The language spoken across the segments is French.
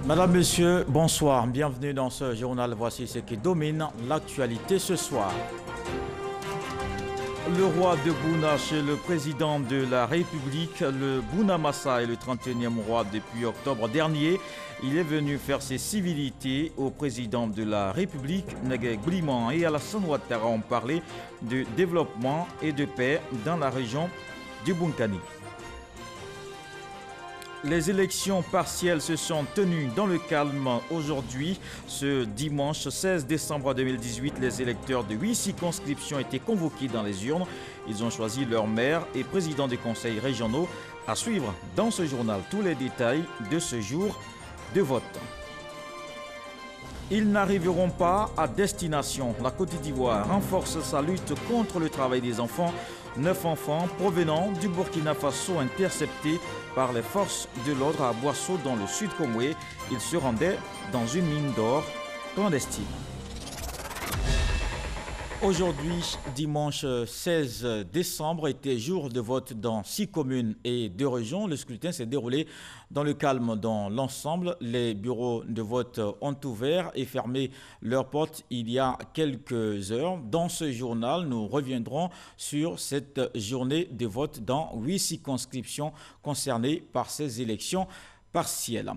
Madame, Monsieur, bonsoir. Bienvenue dans ce journal. Voici ce qui domine l'actualité ce soir. Le roi de Bouna chez le président de la République, le Bouna Massa est le 31e roi depuis octobre dernier. Il est venu faire ses civilités au président de la République, Nege Bliman, et Alassane Ouattara ont parlé de développement et de paix dans la région du Bounkani. Les élections partielles se sont tenues dans le calme aujourd'hui. Ce dimanche 16 décembre 2018, les électeurs de 8 circonscriptions étaient convoqués dans les urnes. Ils ont choisi leur maire et président des conseils régionaux. À suivre dans ce journal tous les détails de ce jour de vote. Ils n'arriveront pas à destination. La Côte d'Ivoire renforce sa lutte contre le travail des enfants. 9 enfants provenant du Burkina Faso interceptés par les forces de l'ordre à Boisseau dans le sud Comoué. Ils se rendaient dans une mine d'or clandestine. Aujourd'hui, dimanche 16 décembre, était jour de vote dans 6 communes et 2 régions. Le scrutin s'est déroulé dans le calme dans l'ensemble. Les bureaux de vote ont ouvert et fermé leurs portes il y a quelques heures. Dans ce journal, nous reviendrons sur cette journée de vote dans 8 circonscriptions concernées par ces élections partielles.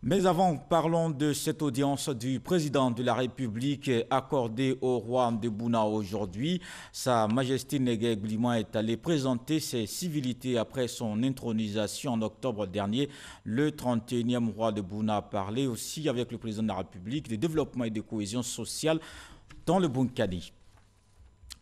Mais avant, parlons de cette audience du président de la République accordée au roi de Bouna aujourd'hui. Sa Majesté Nege Bliman est allé présenter ses civilités après son intronisation en octobre dernier. Le 31e roi de Bouna a parlé aussi avec le président de la République de développement et de cohésion sociale dans le Bounkani.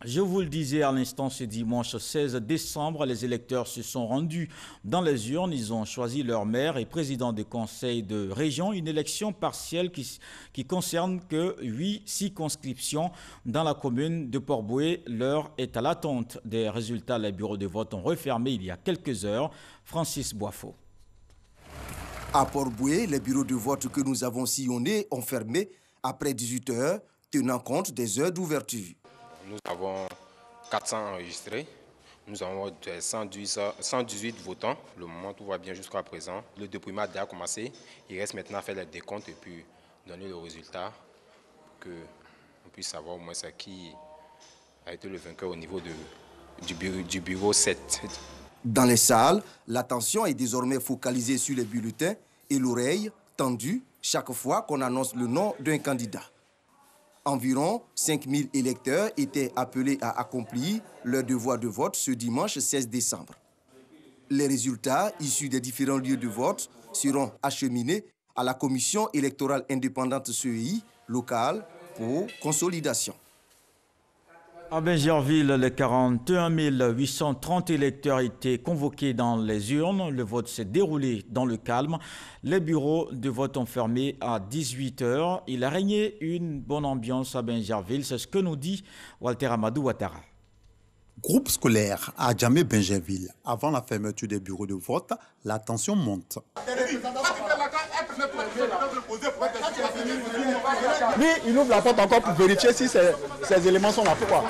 Je vous le disais à l'instant, ce dimanche 16 décembre, les électeurs se sont rendus dans les urnes. Ils ont choisi leur maire et président des conseils de région. Une élection partielle qui concerne que 8 circonscriptions dans la commune de Port-Boué. L'heure est à l'attente des résultats. Les bureaux de vote ont refermé il y a quelques heures. Francis Boifo. À Port-Boué, les bureaux de vote que nous avons sillonnés ont fermé après 18 heures, tenant compte des heures d'ouverture. Nous avons 400 enregistrés, nous avons 118 votants. Le moment tout va bien jusqu'à présent. Le dépouillement a déjà commencé. Il reste maintenant à faire les décomptes et puis donner le résultat pour qu'on puisse savoir au moins qui a été le vainqueur au niveau du bureau 7. Dans les salles, l'attention est désormais focalisée sur les bulletins et l'oreille tendue chaque fois qu'on annonce le nom d'un candidat. Environ 5000 électeurs étaient appelés à accomplir leur devoir de vote ce dimanche 16 décembre. Les résultats issus des différents lieux de vote seront acheminés à la commission électorale indépendante CEI locale pour consolidation. À Bingerville, les 41 830 électeurs étaient convoqués dans les urnes. Le vote s'est déroulé dans le calme. Les bureaux de vote ont fermé à 18 h. Il a régné une bonne ambiance à Bingerville. C'est ce que nous dit Walter Amadou Ouattara. Groupe scolaire à Djamé-Bingerville. Avant la fermeture des bureaux de vote, la tension monte. Lui, il ouvre la porte encore pour vérifier si ces éléments sont là. Pourquoi?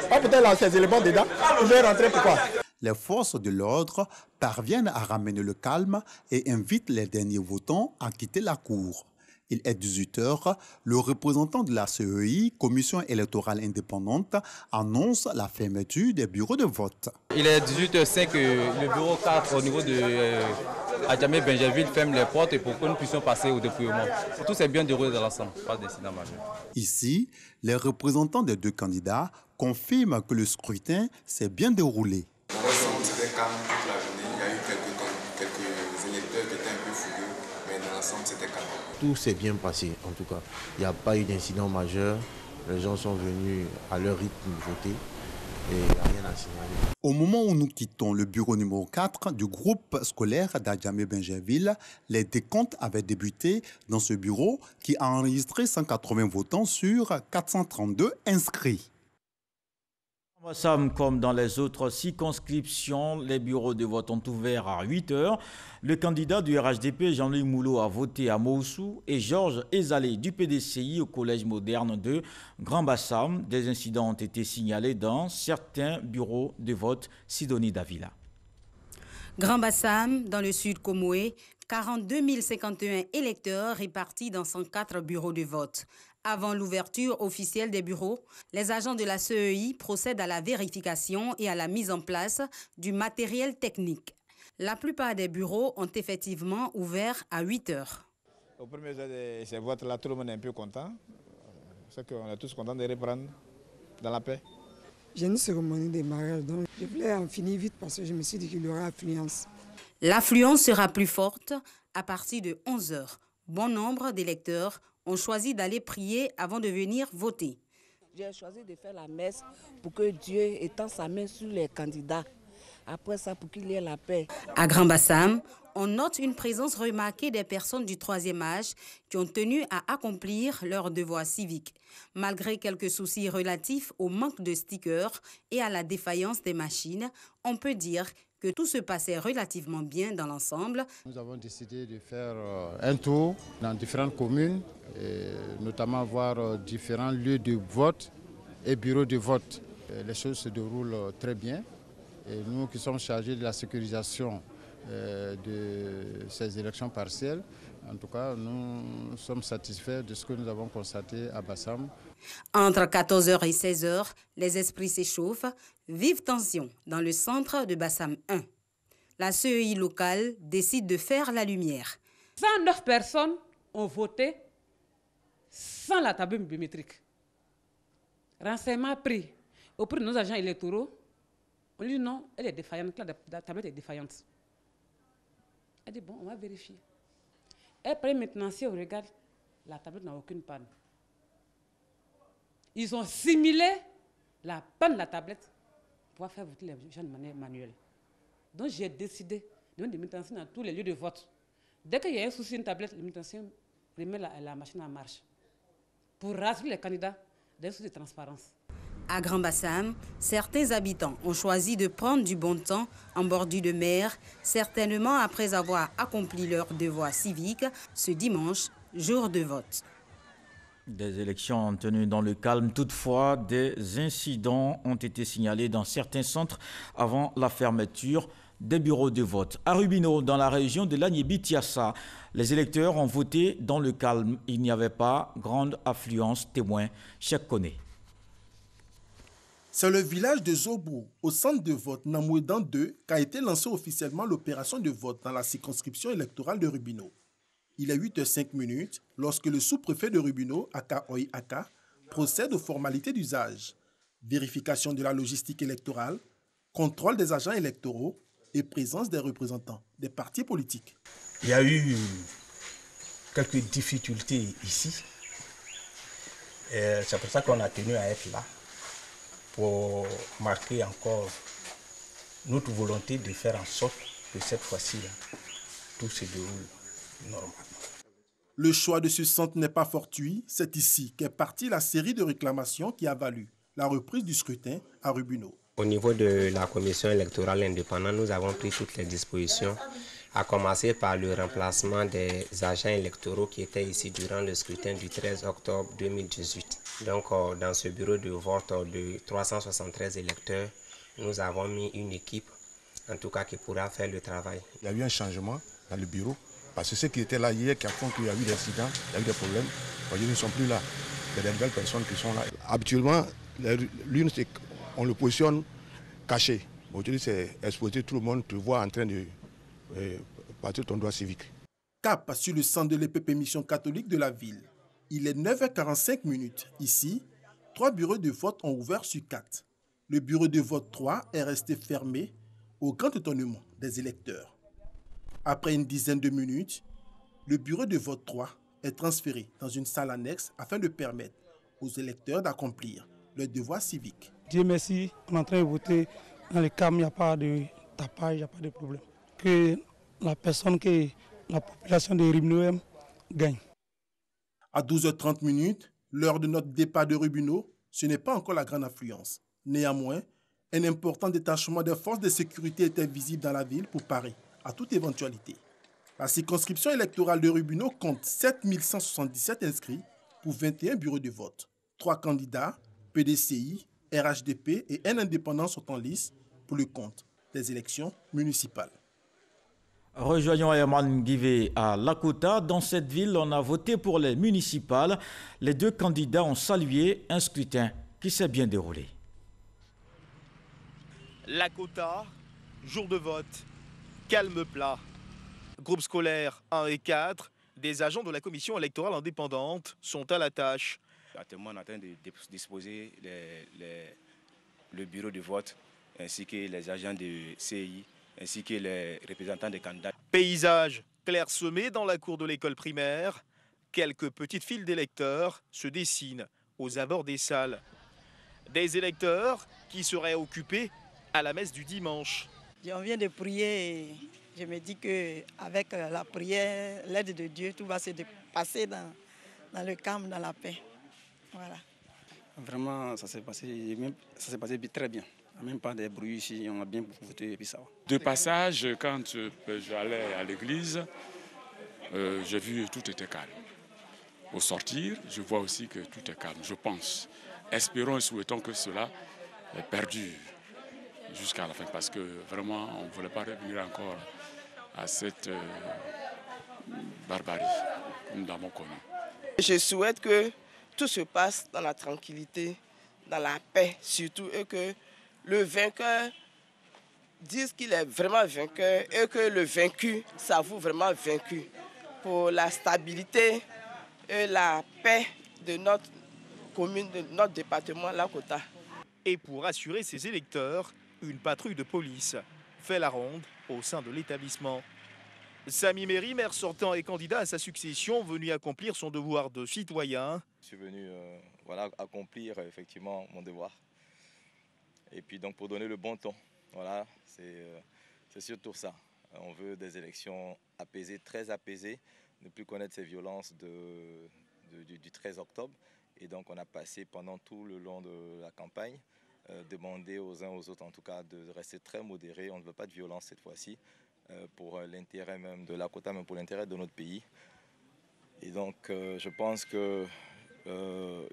Pas peut-être là, ces éléments dedans. Il veut rentrer, pourquoi? Les forces de l'ordre parviennent à ramener le calme et invitent les derniers votants à quitter la cour. Il est 18 h. Le représentant de la CEI, Commission électorale indépendante, annonce la fermeture des bureaux de vote. Il est 18 h 05. Le bureau 4 au niveau de Adjamé-Bingerville ferme les portes pour que nous puissions passer au dépouillement. Tout s'est bien déroulé dans l'ensemble, pas d'incident majeur. Ici, les représentants des 2 candidats confirment que le scrutin s'est bien déroulé. Dans l'ensemble, c'était calme toute la journée. Il y a eu quelques électeurs qui étaient un peu fougueux, mais dans l'ensemble, c'était calme. Tout s'est bien passé, en tout cas. Il n'y a pas eu d'incident majeur. Les gens sont venus à leur rythme voter et il n'y a rien à signaler. Au moment où nous quittons le bureau numéro 4 du groupe scolaire d'Adjamé-Bingerville, les décomptes avaient débuté dans ce bureau qui a enregistré 180 votants sur 432 inscrits. Comme dans les autres circonscriptions, les bureaux de vote ont ouvert à 8 h. Le candidat du RHDP, Jean-Louis Moulot, a voté à Moussou et Georges Ezalé du PDCI au Collège moderne de Grand Bassam. Des incidents ont été signalés dans certains bureaux de vote Sidonie Davila. Grand Bassam, dans le sud Comoué, 42 051 électeurs répartis dans 104 bureaux de vote. Avant l'ouverture officielle des bureaux, les agents de la CEI procèdent à la vérification et à la mise en place du matériel technique. La plupart des bureaux ont effectivement ouvert à 8 heures. Au premier jour de ces votes-là, tout le monde est un peu content. C'est qu'on est tous contents de reprendre dans la paix. J'ai une cérémonie de mariage, donc je voulais en finir vite parce que je me suis dit qu'il y aura affluence. L'affluence sera plus forte à partir de 11 heures. Bon nombre d'électeurs ont choisi d'aller prier avant de venir voter. J'ai choisi de faire la messe pour que Dieu étende sa main sur les candidats. Après ça, pour qu'il y ait la paix. À Grand Bassam, on note une présence remarquée des personnes du troisième âge qui ont tenu à accomplir leur devoir civique. Malgré quelques soucis relatifs au manque de stickers et à la défaillance des machines, on peut dire que tout se passait relativement bien dans l'ensemble. Nous avons décidé de faire un tour dans différentes communes, et notamment voir différents lieux de vote et bureaux de vote. Les choses se déroulent très bien. Et nous qui sommes chargés de la sécurisation de ces élections partielles, en tout cas, nous sommes satisfaits de ce que nous avons constaté à Bassam. Entre 14h et 16h, les esprits s'échauffent. Vive tension dans le centre de Bassam 1. La CEI locale décide de faire la lumière. 109 personnes ont voté sans la table biométrique. Renseignement pris auprès de nos agents électoraux. On lui dit non, elle est défaillante, la tablette est défaillante. Elle dit bon, on va vérifier. Elle prend maintenant, si on regarde, la tablette n'a aucune panne. Ils ont simulé la panne de la tablette pour faire voter les gens de manière manuelle. Donc j'ai décidé de mettre des manutentions dans tous les lieux de vote. Dès qu'il y a un souci une tablette, les manutentions remet la machine en marche pour rassurer les candidats d'un souci de transparence. À Grand Bassam, certains habitants ont choisi de prendre du bon temps en bordure de mer, certainement après avoir accompli leur devoir civique ce dimanche, jour de vote. Des élections tenues dans le calme. Toutefois, des incidents ont été signalés dans certains centres avant la fermeture des bureaux de vote. À Rubino, dans la région de l'Agnébi-Tiassa, les électeurs ont voté dans le calme. Il n'y avait pas grande affluence, témoin Cheikh Koné. C'est le village de Zobo, au centre de vote Namouedan 2, qu'a été lancée officiellement l'opération de vote dans la circonscription électorale de Rubino. Il est 8h05 lorsque le sous-préfet de Rubino, Aka Oy Aka, procède aux formalités d'usage, vérification de la logistique électorale, contrôle des agents électoraux et présence des représentants des partis politiques. Il y a eu quelques difficultés ici. C'est pour ça qu'on a tenu à être là, pour marquer encore notre volonté de faire en sorte que cette fois-ci, tout se déroule normalement. Le choix de ce centre n'est pas fortuit. C'est ici qu'est partie la série de réclamations qui a valu la reprise du scrutin à Rubino. Au niveau de la commission électorale indépendante, nous avons pris toutes les dispositions, à commencer par le remplacement des agents électoraux qui étaient ici durant le scrutin du 13 octobre 2018. Donc, dans ce bureau de vote de 373 électeurs, nous avons mis une équipe, en tout cas, qui pourra faire le travail. Il y a eu un changement dans le bureau, parce que ceux qui étaient là hier, qui font qu'il y a eu des incidents, il y a eu des problèmes, ils ne sont plus là. Il y a des nouvelles personnes qui sont là. Habituellement, l'une, c'est qu'on le positionne caché. Aujourd'hui, c'est exposé, tout le monde te voit en train de partir ton droit civique. Cap sur le centre de l'EPP Mission catholique de la ville. Il est 9h45. Ici, 3 bureaux de vote ont ouvert sur 4. Le bureau de vote 3 est resté fermé au grand étonnement des électeurs. Après une dizaine de minutes, le bureau de vote 3 est transféré dans une salle annexe afin de permettre aux électeurs d'accomplir leur devoir civique. Dieu merci, on est en train de voter dans le calme, il n'y a pas de tapage, il n'y a pas de problème. Que la personne, que la population de Rubino gagne. À 12h30, l'heure de notre départ de Rubino, ce n'est pas encore la grande affluence. Néanmoins, un important détachement des forces de sécurité était visible dans la ville pour parer à toute éventualité. La circonscription électorale de Rubino compte 7177 inscrits pour 21 bureaux de vote. 3 candidats, PDCI, RHDP et un indépendant sont en lice pour le compte des élections municipales. Rejoignons Herman Guivé à Lakota. Dans cette ville, on a voté pour les municipales. Les deux candidats ont salué un scrutin qui s'est bien déroulé. Lakota, jour de vote, calme plat. Groupe scolaire 1 et 4, des agents de la commission électorale indépendante sont à la tâche. Actuellement, on est en train de disposer le bureau de vote ainsi que les agents de CI ainsi que les représentants des candidats. Paysage clairsemé dans la cour de l'école primaire. Quelques petites files d'électeurs se dessinent aux abords des salles. Des électeurs qui seraient occupés à la messe du dimanche. On vient de prier et je me dis qu'avec la prière, l'aide de Dieu, tout va se passer dans le calme, dans la paix. Voilà. Vraiment, ça s'est passé très bien. Même pas des bruits ici, on a bien voté et puis ça va. De passage, quand j'allais à l'église, j'ai vu que tout était calme. Au sortir, je vois aussi que tout est calme, je pense. Espérons et souhaitons que cela perdure jusqu'à la fin, parce que vraiment, on ne voulait pas revenir encore à cette barbarie que nous avons connue. Je souhaite que tout se passe dans la tranquillité, dans la paix surtout, et que le vainqueur dise qu'il est vraiment vainqueur et que le vaincu s'avoue vraiment vaincu pour la stabilité et la paix de notre commune, de notre département Lakota. Et pour assurer ses électeurs, une patrouille de police fait la ronde au sein de l'établissement. Sami Méry, maire sortant et candidat à sa succession, venu accomplir son devoir de citoyen. Je suis venu accomplir effectivement mon devoir. Et puis donc pour donner le bon ton, voilà, c'est surtout ça. On veut des élections apaisées, très apaisées, ne plus connaître ces violences du 13 octobre. Et donc on a passé pendant tout le long de la campagne, demander aux uns aux autres en tout cas de rester très modérés. On ne veut pas de violence cette fois-ci, pour l'intérêt même de Lakota, mais pour l'intérêt de notre pays. Et donc je pense que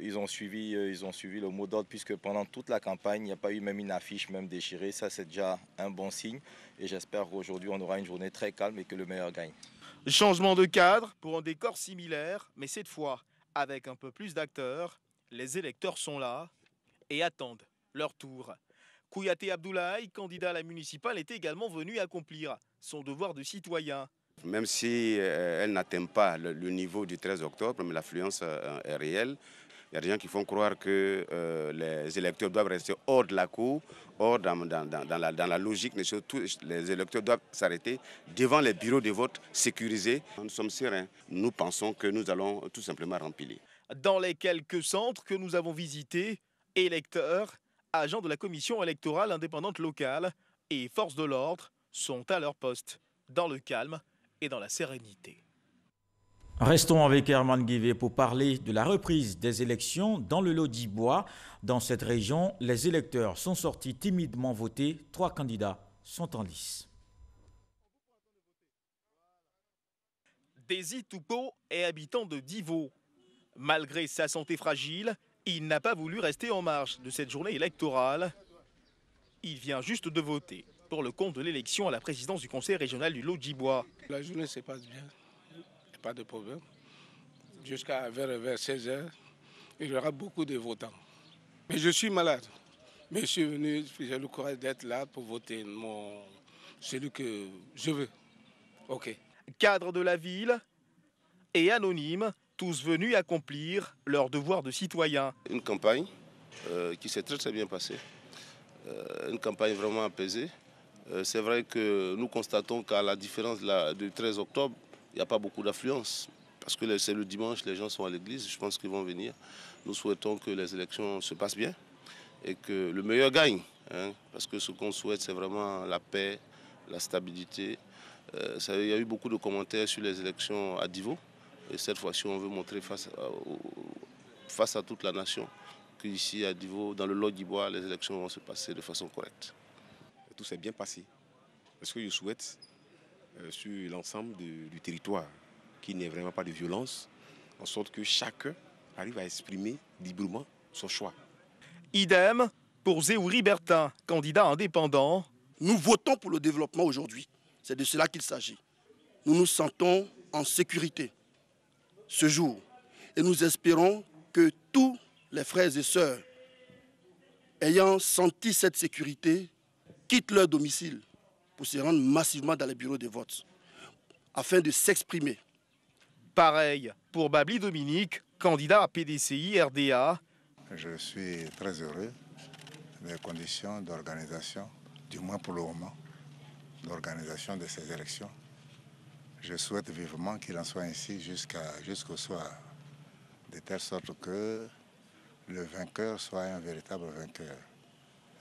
ils ont suivi le mot d'ordre, puisque pendant toute la campagne, il n'y a pas eu même une affiche même déchirée. Ça, c'est déjà un bon signe. Et j'espère qu'aujourd'hui, on aura une journée très calme et que le meilleur gagne. Changement de cadre pour un décor similaire, mais cette fois, avec un peu plus d'acteurs, les électeurs sont là et attendent leur tour. Kouyaté Abdoulaye, candidat à la municipale, est également venu accomplir son devoir de citoyen. Même si elle n'atteint pas le niveau du 13 octobre, mais l'affluence est réelle. Il y a des gens qui font croire que les électeurs doivent rester hors de la cour, hors dans la logique. Les électeurs doivent s'arrêter devant les bureaux de vote sécurisés. Nous sommes sereins. Nous pensons que nous allons tout simplement remplir. Dans les quelques centres que nous avons visités, électeurs, agents de la commission électorale indépendante locale et forces de l'ordre sont à leur poste, dans le calme et dans la sérénité. Restons avec Herman Guivé pour parler de la reprise des élections dans le Lodi-Bois. Dans cette région, les électeurs sont sortis timidement voter. 3 candidats sont en lice. Desi Toupo est habitant de Divo. Malgré sa santé fragile, il n'a pas voulu rester en marge de cette journée électorale. Il vient juste de voter pour le compte de l'élection à la présidence du conseil régional du Lodi-Bois. La journée se passe bien, il n'y a pas de problème. Jusqu'à vers 16h, il y aura beaucoup de votants. Mais je suis malade. Mais je suis venu, j'ai le courage d'être là pour voter celui que je veux. Ok. Cadres de la ville et anonymes, tous venus accomplir leur devoir de citoyen. Une campagne qui s'est très très bien passée. Une campagne vraiment apaisée. C'est vrai que nous constatons qu'à la différence du 13 octobre, il n'y a pas beaucoup d'affluence. Parce que c'est le dimanche, les gens sont à l'église, je pense qu'ils vont venir. Nous souhaitons que les élections se passent bien et que le meilleur gagne. Parce que ce qu'on souhaite, c'est vraiment la paix, la stabilité. Il y a eu beaucoup de commentaires sur les élections à Divo. Et cette fois-ci, on veut montrer face à toute la nation qu'ici à Divo, dans le Lodi-Bois, les élections vont se passer de façon correcte. Tout s'est bien passé. Parce que je souhaite, sur l'ensemble du territoire, qu'il n'y ait vraiment pas de violence, en sorte que chacun arrive à exprimer librement son choix. Idem pour Zéouri Bertin, candidat indépendant. Nous votons pour le développement aujourd'hui. C'est de cela qu'il s'agit. nous nous sentons en sécurité ce jour. Et nous espérons que tous les frères et sœurs ayant senti cette sécurité quittent leur domicile pour se rendre massivement dans les bureaux de vote afin de s'exprimer. Pareil pour Babli Dominique, candidat à PDCI RDA. Je suis très heureux des conditions d'organisation, du moins pour le moment, d'organisation de ces élections. Je souhaite vivement qu'il en soit ainsi jusqu'au soir, de telle sorte que le vainqueur soit un véritable vainqueur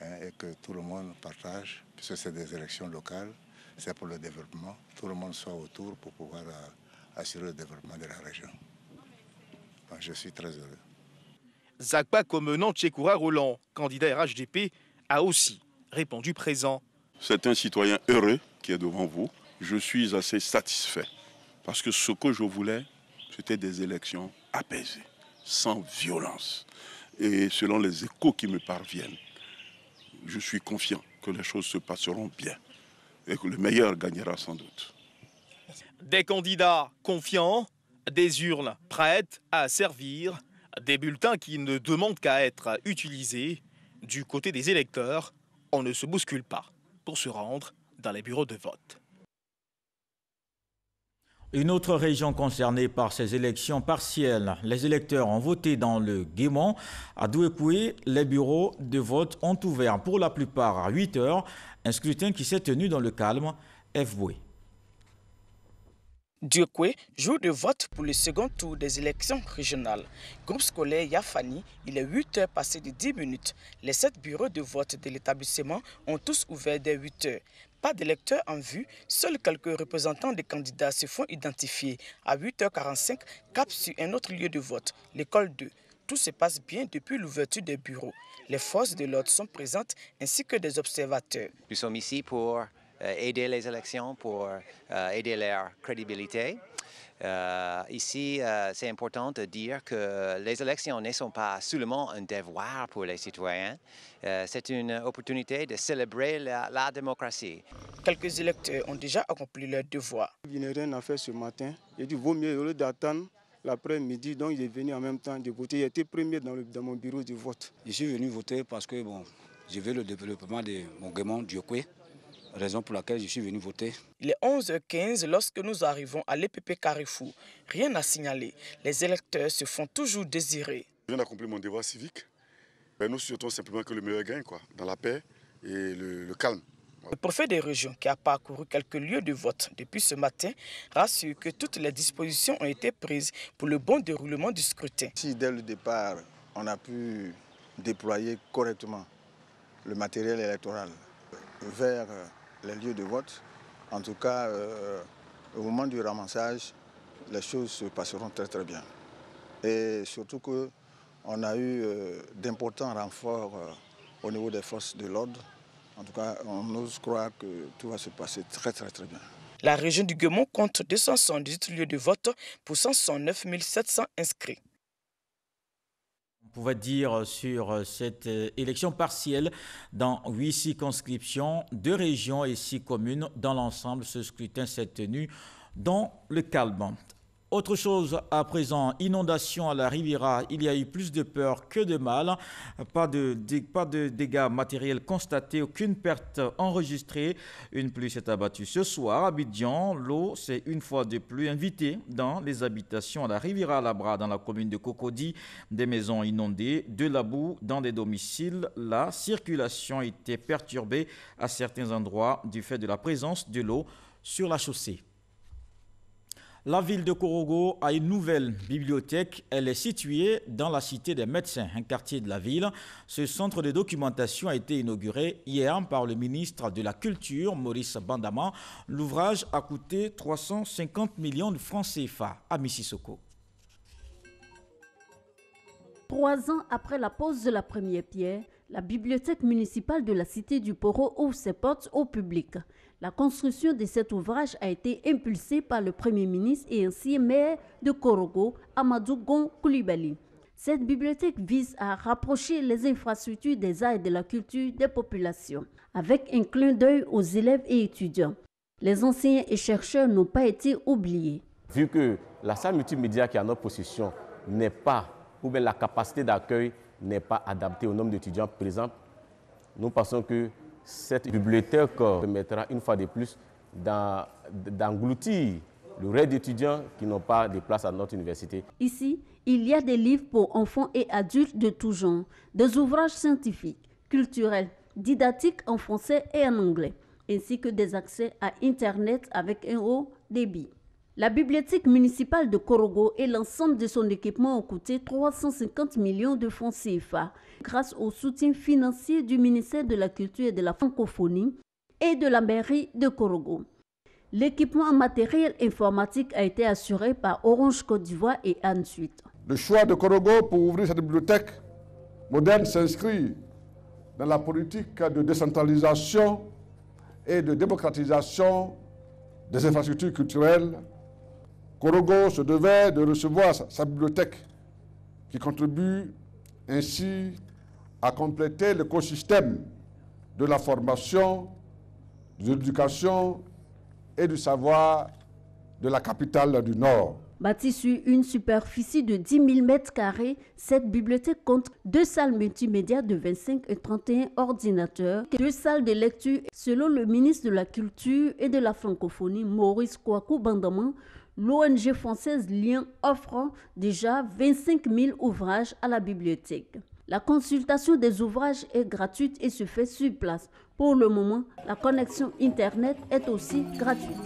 et que tout le monde partage, puisque c'est des élections locales, c'est pour le développement, tout le monde soit autour pour pouvoir assurer le développement de la région. Donc, je suis très heureux. Zakpa Comenant Tchekoura Roland, candidat RHDP, a aussi répondu présent. C'est un citoyen heureux qui est devant vous. Je suis assez satisfait parce que ce que je voulais, c'était des élections apaisées, sans violence. Et selon les échos qui me parviennent, je suis confiant que les choses se passeront bien et que le meilleur gagnera sans doute. Des candidats confiants, des urnes prêtes à servir, des bulletins qui ne demandent qu'à être utilisés. Du côté des électeurs, on ne se bouscule pas pour se rendre dans les bureaux de vote. Une autre région concernée par ces élections partielles, les électeurs ont voté dans le Guémon. À Douékoué, les bureaux de vote ont ouvert pour la plupart à 8 heures, un scrutin qui s'est tenu dans le calme. F-Boué. Douékoué, jour de vote pour le second tour des élections régionales. Groupe scolaire Yafani, il est 8 heures passées de 10 minutes. Les 7 bureaux de vote de l'établissement ont tous ouvert dès 8 heures. Pas d'électeurs en vue, seuls quelques représentants des candidats se font identifier. À 8h45, cap sur un autre lieu de vote, l'école 2. Tout se passe bien depuis l'ouverture des bureaux. Les forces de l'ordre sont présentes ainsi que des observateurs. Nous sommes ici pour aider les élections, pour aider leur crédibilité. Ici, c'est important de dire que les élections ne sont pas seulement un devoir pour les citoyens, c'est une opportunité de célébrer la démocratie. Quelques électeurs ont déjà accompli leur devoir. Il n'y a rien à faire ce matin. Il dit vaut mieux au lieu d'attendre l'après-midi, donc il est venu en même temps de voter. Il était premier dans mon bureau de vote. Je suis venu voter parce que je veux le développement de mon Guémon Douékoué. Raison pour laquelle je suis venu voter. Il est 11h15 lorsque nous arrivons à l'EPP Carrefour. Rien à signaler. Les électeurs se font toujours désirer. Je viens d'accomplir mon devoir civique. Nous souhaitons simplement que le meilleur gagne, dans la paix et le calme. Le préfet des régions, qui a parcouru quelques lieux de vote depuis ce matin, rassure que toutes les dispositions ont été prises pour le bon déroulement du scrutin. Si dès le départ, on a pu déployer correctement le matériel électoral vers les lieux de vote, en tout cas, au moment du ramassage, les choses se passeront très très bien. Et surtout qu'on a eu d'importants renforts au niveau des forces de l'ordre. En tout cas, on ose croire que tout va se passer très très très bien. La région du Guémon compte 278 lieux de vote pour 109 700 inscrits. On pouvait dire sur cette élection partielle dans 8 circonscriptions, 2 régions et 6 communes. Dans l'ensemble, ce scrutin s'est tenu dans le calme. Autre chose à présent, inondation à la Riviera, il y a eu plus de peur que de mal. Pas de dégâts matériels constatés, aucune perte enregistrée. Une pluie s'est abattue ce soir à Abidjan. L'eau s'est une fois de plus invitée dans les habitations à la Riviera Labra, dans la commune de Cocody. Des maisons inondées, de la boue dans des domiciles. La circulation était perturbée à certains endroits du fait de la présence de l'eau sur la chaussée. La ville de Korogo a une nouvelle bibliothèque. Elle est située dans la cité des médecins, un quartier de la ville. Ce centre de documentation a été inauguré hier par le ministre de la Culture, Maurice Bandama. L'ouvrage a coûté 350 millions de francs CFA à Mississauga. 3 ans après la pose de la première pierre, la bibliothèque municipale de la cité du Poro ouvre ses portes au public. La construction de cet ouvrage a été impulsée par le Premier ministre et ancien maire de Korogo, Amadou Gon Koulibaly. Cette bibliothèque vise à rapprocher les infrastructures des arts et de la culture des populations, avec un clin d'œil aux élèves et étudiants. Les enseignants et chercheurs n'ont pas été oubliés. Vu que la salle multimédia qui est à notre possession n'est pas, ou bien la capacité d'accueil n'est pas adaptée au nombre d'étudiants présents, nous pensons que cette bibliothèque permettra une fois de plus d'engloutir le reste d'étudiants qui n'ont pas de place à notre université. Ici, il y a des livres pour enfants et adultes de tout genre, des ouvrages scientifiques, culturels, didactiques en français et en anglais, ainsi que des accès à Internet avec un haut débit. La bibliothèque municipale de Korogo et l'ensemble de son équipement ont coûté 350 millions de francs CFA grâce au soutien financier du ministère de la Culture et de la Francophonie et de la mairie de Korogo. L'équipement en matériel informatique a été assuré par Orange Côte d'Ivoire et Ansuite. Le choix de Korogo pour ouvrir cette bibliothèque moderne s'inscrit dans la politique de décentralisation et de démocratisation des infrastructures culturelles. Korogo se devait de recevoir sa bibliothèque qui contribue ainsi à compléter l'écosystème de la formation, de l'éducation et du savoir de la capitale du Nord. Bâtie sur une superficie de 10 000 m², cette bibliothèque compte 2 salles multimédia de 25 et 31 ordinateurs, 2 salles de lecture. Selon le ministre de la Culture et de la Francophonie, Maurice Kouakou Bandaman, l'ONG française Lien offre déjà 25 000 ouvrages à la bibliothèque. La consultation des ouvrages est gratuite et se fait sur place. Pour le moment, la connexion Internet est aussi gratuite.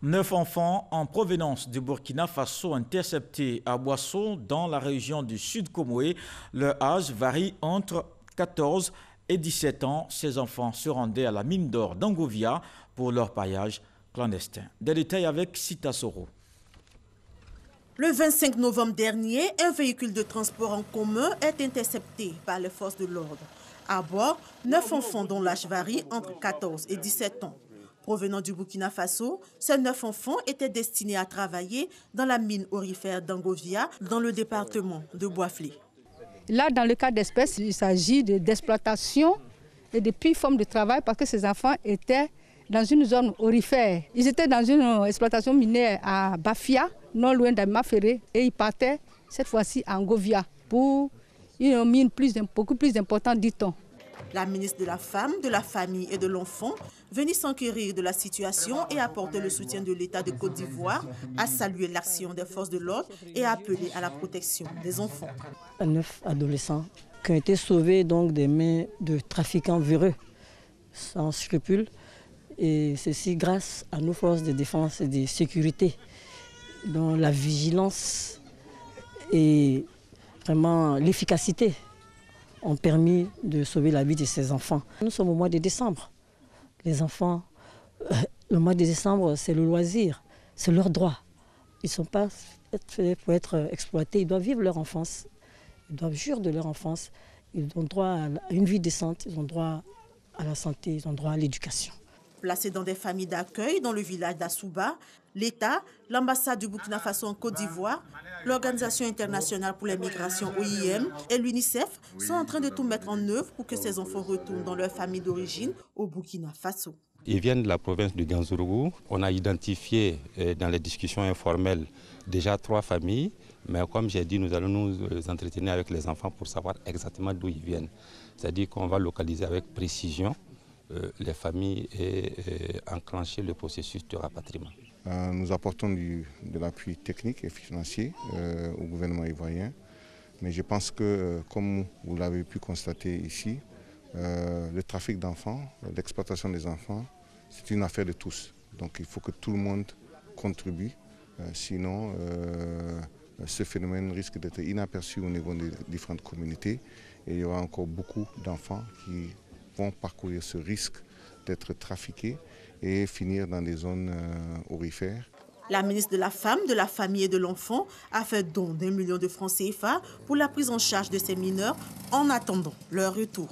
9 enfants en provenance du Burkina Faso interceptés à Boisseau dans la région du Sud Comoé. Leur âge varie entre 14 et 17 ans. Ces enfants se rendaient à la mine d'or d'Angovia pour leur paillage clandestin. Des détails avec Sita Soro. Le 25 novembre dernier, un véhicule de transport en commun est intercepté par les forces de l'ordre. À bord, 9 enfants dont l'âge varie entre 14 et 17 ans. Provenant du Burkina Faso, ces 9 enfants étaient destinés à travailler dans la mine aurifère d'Angovia, dans le département de Boisflé. Là, dans le cas d'espèce, il s'agit d'exploitation et de pire forme de travail parce que ces enfants étaient dans une zone aurifère. Ils étaient dans une exploitation minière à Bafia, non loin d'Ama Ferré, et ils partaient cette fois-ci à Angovia pour une mine beaucoup plus importante, dit-on. La ministre de la Femme, de la Famille et de l'Enfant, venue s'enquérir de la situation et apporter le soutien de l'État de Côte d'Ivoire, a salué l'action des forces de l'ordre et a appelé à la protection des enfants. 9 adolescents qui ont été sauvés donc des mains de trafiquants véreux, sans scrupules, et ceci grâce à nos forces de défense et de sécurité, dont la vigilance et vraiment l'efficacité ont permis de sauver la vie de ces enfants. Nous sommes au mois de décembre. Les enfants, le mois de décembre, c'est le loisir, c'est leur droit. Ils ne sont pas faits pour être exploités, ils doivent vivre leur enfance, ils doivent jouir de leur enfance, ils ont droit à une vie décente, ils ont droit à la santé, ils ont droit à l'éducation. Placés dans des familles d'accueil dans le village d'Assouba, l'État, l'ambassade du Burkina Faso en Côte d'Ivoire, l'Organisation internationale pour les migrations OIM et l'UNICEF sont en train de tout mettre en œuvre pour que ces enfants retournent dans leur famille d'origine au Burkina Faso. Ils viennent de la province de Ganzourou. On a identifié dans les discussions informelles déjà 3 familles, mais comme j'ai dit, nous allons nous entretenir avec les enfants pour savoir exactement d'où ils viennent. C'est-à-dire qu'on va localiser avec précision les familles et enclencher le processus de rapatriement. Nous apportons de l'appui technique et financier au gouvernement ivoirien, mais je pense que, comme vous l'avez pu constater ici, le trafic d'enfants, l'exploitation des enfants, c'est une affaire de tous. Donc il faut que tout le monde contribue, sinon ce phénomène risque d'être inaperçu au niveau des différentes communautés et il y aura encore beaucoup d'enfants qui vont parcourir ce risque d'être trafiqués et finir dans des zones aurifères. La ministre de la Femme, de la Famille et de l'Enfant a fait don d'1 million de francs CFA pour la prise en charge de ces mineurs en attendant leur retour.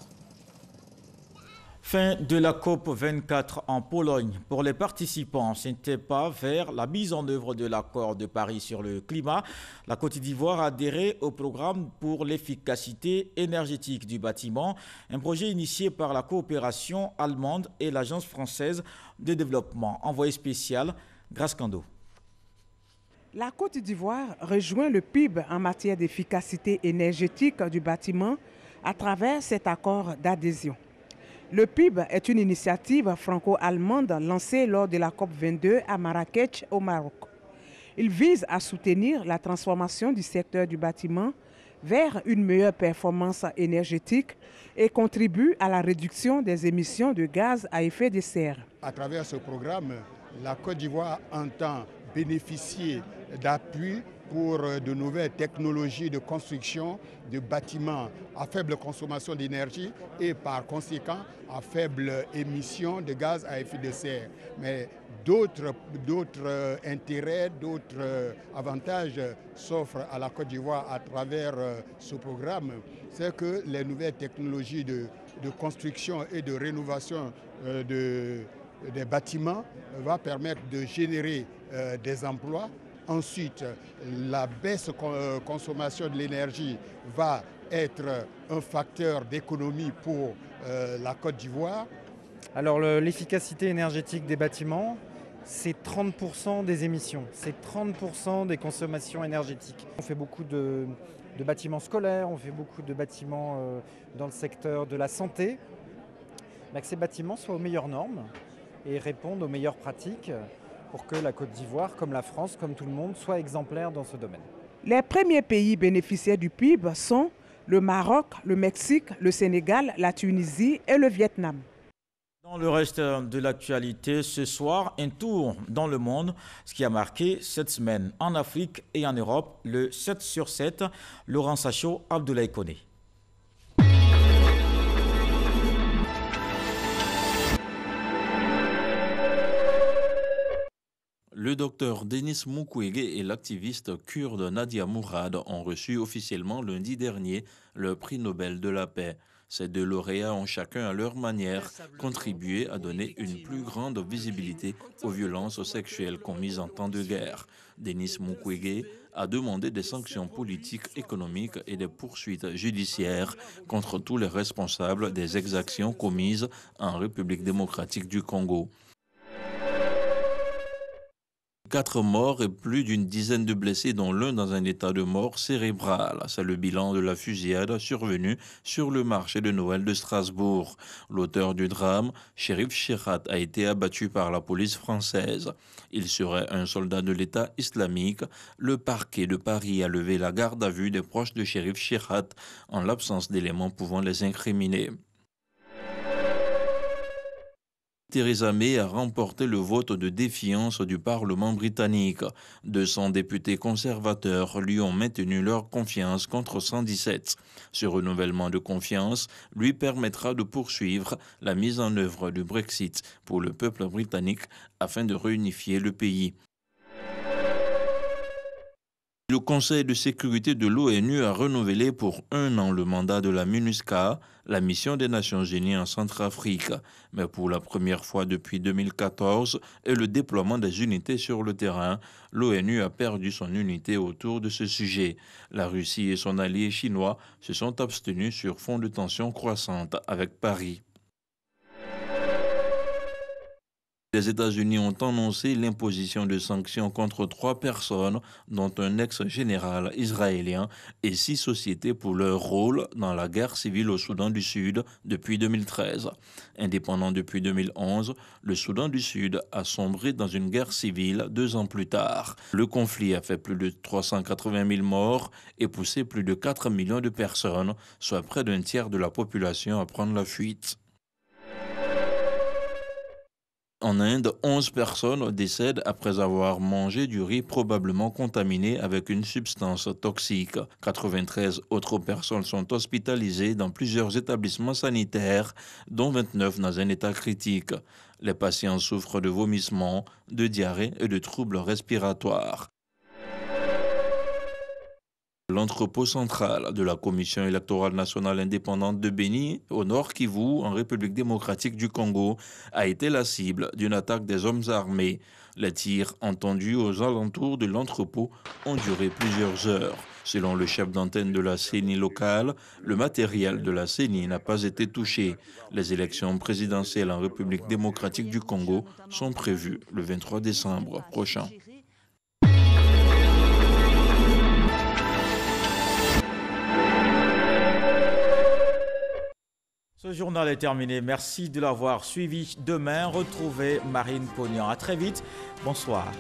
Fin de la COP 24 en Pologne. Pour les participants, ce n'était pas vers la mise en œuvre de l'accord de Paris sur le climat. La Côte d'Ivoire a adhéré au programme pour l'efficacité énergétique du bâtiment, un projet initié par la coopération allemande et l'Agence française de développement. Envoyé spécial, Grace Kando. La Côte d'Ivoire rejoint le PIB en matière d'efficacité énergétique du bâtiment à travers cet accord d'adhésion. Le PIB est une initiative franco-allemande lancée lors de la COP22 à Marrakech, au Maroc. Il vise à soutenir la transformation du secteur du bâtiment vers une meilleure performance énergétique et contribue à la réduction des émissions de gaz à effet de serre. À travers ce programme, la Côte d'Ivoire entend bénéficier d'appui pour de nouvelles technologies de construction de bâtiments à faible consommation d'énergie et par conséquent à faible émission de gaz à effet de serre. Mais d'autres intérêts, d'autres avantages s'offrent à la Côte d'Ivoire à travers ce programme. C'est que les nouvelles technologies de construction et de rénovation des bâtiments vont permettre de générer des emplois. Ensuite, la baisse de consommation de l'énergie va être un facteur d'économie pour la Côte d'Ivoire. Alors l'efficacité énergétique des bâtiments, c'est 30% des émissions, c'est 30% des consommations énergétiques. On fait beaucoup de bâtiments scolaires, on fait beaucoup de bâtiments dans le secteur de la santé. Que ces bâtiments soient aux meilleures normes et répondent aux meilleures pratiques pour que la Côte d'Ivoire, comme la France, comme tout le monde, soit exemplaire dans ce domaine. Les premiers pays bénéficiaires du PIB sont le Maroc, le Mexique, le Sénégal, la Tunisie et le Vietnam. Dans le reste de l'actualité, ce soir, un tour dans le monde, ce qui a marqué cette semaine en Afrique et en Europe, le 7 sur 7, Laurent Sacho, Abdoulaye Koné. Le docteur Denis Mukwege et l'activiste kurde Nadia Mourad ont reçu officiellement lundi dernier le prix Nobel de la paix. Ces deux lauréats ont chacun à leur manière contribué à donner une plus grande visibilité aux violences sexuelles commises en temps de guerre. Denis Mukwege a demandé des sanctions politiques, économiques et des poursuites judiciaires contre tous les responsables des exactions commises en République démocratique du Congo. 4 morts et plus d'une dizaine de blessés, dont l'un dans un état de mort cérébrale. C'est le bilan de la fusillade survenue sur le marché de Noël de Strasbourg. L'auteur du drame, Cherif Chirhat, a été abattu par la police française. Il serait un soldat de l'État islamique. Le parquet de Paris a levé la garde à vue des proches de Cherif Chirhat en l'absence d'éléments pouvant les incriminer. Theresa May a remporté le vote de défiance du Parlement britannique. 200 députés conservateurs lui ont maintenu leur confiance contre 117. Ce renouvellement de confiance lui permettra de poursuivre la mise en œuvre du Brexit pour le peuple britannique afin de réunifier le pays. Le Conseil de sécurité de l'ONU a renouvelé pour 1 an le mandat de la MINUSCA, la mission des Nations Unies en Centrafrique. Mais pour la première fois depuis 2014 et le déploiement des unités sur le terrain, l'ONU a perdu son unité autour de ce sujet. La Russie et son allié chinois se sont abstenus sur fond de tensions croissantes avec Paris. Les États-Unis ont annoncé l'imposition de sanctions contre 3 personnes, dont un ex-général israélien et 6 sociétés pour leur rôle dans la guerre civile au Soudan du Sud depuis 2013. Indépendant depuis 2011, le Soudan du Sud a sombré dans une guerre civile 2 ans plus tard. Le conflit a fait plus de 380 000 morts et poussé plus de 4 millions de personnes, soit près d'un tiers de la population, à prendre la fuite. En Inde, 11 personnes décèdent après avoir mangé du riz probablement contaminé avec une substance toxique. 93 autres personnes sont hospitalisées dans plusieurs établissements sanitaires, dont 29 dans un état critique. Les patients souffrent de vomissements, de diarrhée et de troubles respiratoires. L'entrepôt central de la Commission électorale nationale indépendante de Béni, au Nord Kivu, en République démocratique du Congo, a été la cible d'une attaque des hommes armés. Les tirs entendus aux alentours de l'entrepôt ont duré plusieurs heures. Selon le chef d'antenne de la CENI locale, le matériel de la CENI n'a pas été touché. Les élections présidentielles en République démocratique du Congo sont prévues le 23 décembre prochain. Ce journal est terminé. Merci de l'avoir suivi. Demain, retrouvez Marine Pognan. À très vite. Bonsoir.